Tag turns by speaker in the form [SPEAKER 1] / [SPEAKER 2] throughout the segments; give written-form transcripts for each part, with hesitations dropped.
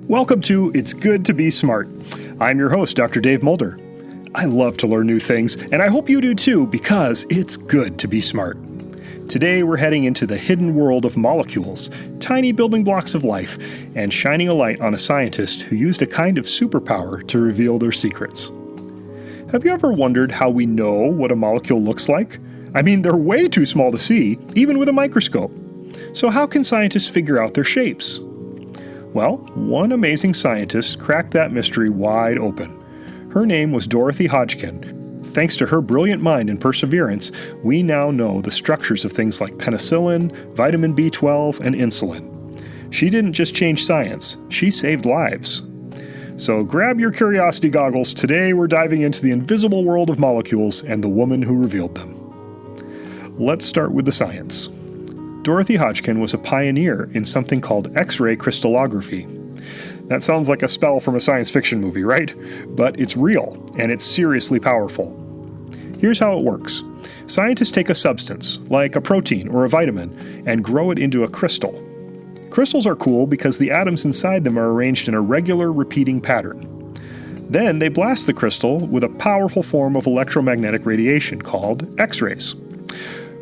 [SPEAKER 1] Welcome to It's Good to Be Smart. I'm your host, Dr. Dave Mulder. I love to learn new things, and I hope you do too, because it's good to be smart. Today we're heading into the hidden world of molecules, tiny building blocks of life, and shining a light on a scientist who used a kind of superpower to reveal their secrets. Have you ever wondered how we know what a molecule looks like? I mean, they're way too small to see, even with a microscope. So how can scientists figure out their shapes? Well, one amazing scientist cracked that mystery wide open. Her name was Dorothy Hodgkin. Thanks to her brilliant mind and perseverance, we now know the structures of things like penicillin, vitamin B12, and insulin. She didn't just change science, she saved lives. So grab your curiosity goggles. Today we're diving into the invisible world of molecules and the woman who revealed them. Let's start with the science. Dorothy Hodgkin was a pioneer in something called X-ray crystallography. That sounds like a spell from a science fiction movie, right? But it's real, and it's seriously powerful. Here's how it works. Scientists take a substance, like a protein or a vitamin, and grow it into a crystal. Crystals are cool because the atoms inside them are arranged in a regular, repeating pattern. Then they blast the crystal with a powerful form of electromagnetic radiation called X-rays.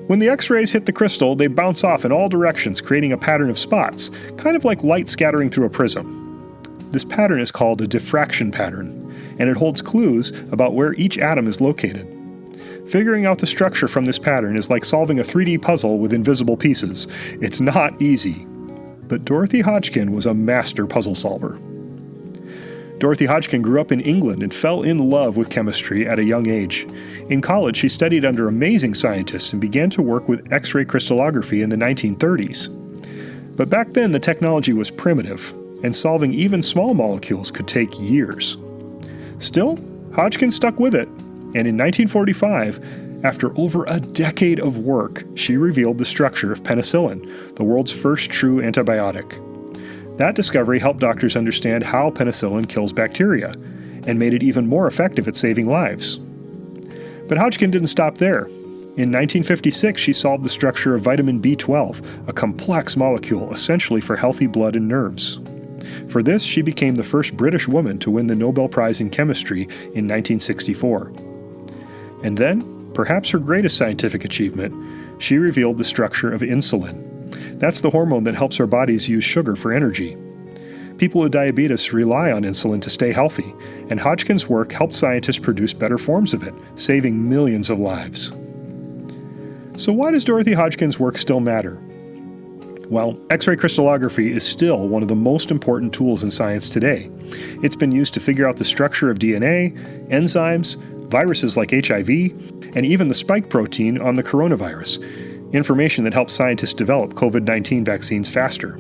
[SPEAKER 1] When the X-rays hit the crystal, they bounce off in all directions, creating a pattern of spots, kind of like light scattering through a prism. This pattern is called a diffraction pattern, and it holds clues about where each atom is located. Figuring out the structure from this pattern is like solving a 3D puzzle with invisible pieces. It's not easy. But Dorothy Hodgkin was a master puzzle solver. Dorothy Hodgkin grew up in England and fell in love with chemistry at a young age. In college, she studied under amazing scientists and began to work with X-ray crystallography in the 1930s. But back then, the technology was primitive, and solving even small molecules could take years. Still, Hodgkin stuck with it, and in 1945, after over a decade of work, she revealed the structure of penicillin, the world's first true antibiotic. That discovery helped doctors understand how penicillin kills bacteria, and made it even more effective at saving lives. But Hodgkin didn't stop there. In 1956, she solved the structure of vitamin B12, a complex molecule essentially for healthy blood and nerves. For this, she became the first British woman to win the Nobel Prize in Chemistry in 1964. And then, perhaps her greatest scientific achievement, she revealed the structure of insulin. That's the hormone that helps our bodies use sugar for energy. People with diabetes rely on insulin to stay healthy, and Hodgkin's work helped scientists produce better forms of it, saving millions of lives. So why does Dorothy Hodgkin's work still matter? Well, X-ray crystallography is still one of the most important tools in science today. It's been used to figure out the structure of DNA, enzymes, viruses like HIV, and even the spike protein on the coronavirus, information that helps scientists develop COVID-19 vaccines faster.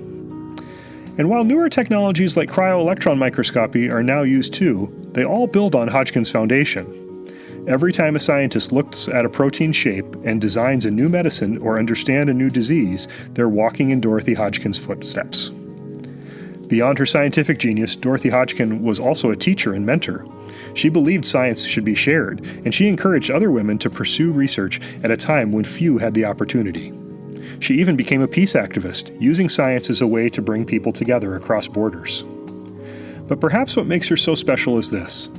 [SPEAKER 1] And while newer technologies like cryo-electron microscopy are now used too, they all build on Hodgkin's foundation. Every time a scientist looks at a protein shape and designs a new medicine or understands a new disease, they're walking in Dorothy Hodgkin's footsteps. Beyond her scientific genius, Dorothy Hodgkin was also a teacher and mentor. She believed science should be shared, and she encouraged other women to pursue research at a time when few had the opportunity. She even became a peace activist, using science as a way to bring people together across borders. But perhaps what makes her so special is this: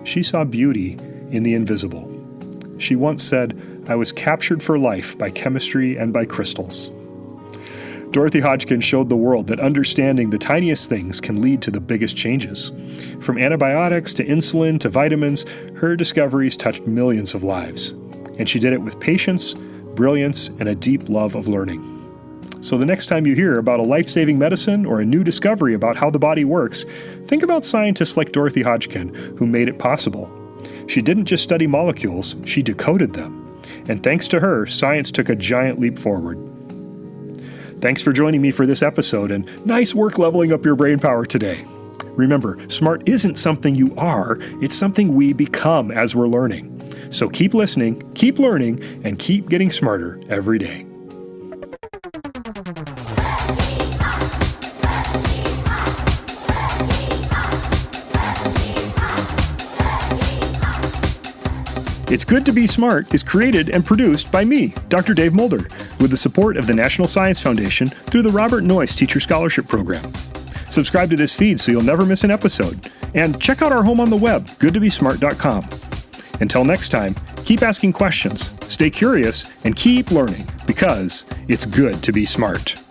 [SPEAKER 1] she saw beauty in the invisible. She once said, "I was captured for life by chemistry and by crystals." Dorothy Hodgkin showed the world that understanding the tiniest things can lead to the biggest changes. From antibiotics to insulin to vitamins, her discoveries touched millions of lives. And she did it with patience, brilliance, and a deep love of learning. So the next time you hear about a life-saving medicine or a new discovery about how the body works, think about scientists like Dorothy Hodgkin, who made it possible. She didn't just study molecules, she decoded them. And thanks to her, science took a giant leap forward. Thanks for joining me for this episode, and nice work leveling up your brain power today. Remember, smart isn't something you are, it's something we become as we're learning. So keep listening, keep learning, and keep getting smarter every day. It's Good to Be Smart is created and produced by me, Dr. Dave Mulder, with the support of the National Science Foundation through the Robert Noyce Teacher Scholarship Program. Subscribe to this feed so you'll never miss an episode. And check out our home on the web, goodtobesmart.com. Until next time, keep asking questions, stay curious, and keep learning, because it's good to be smart.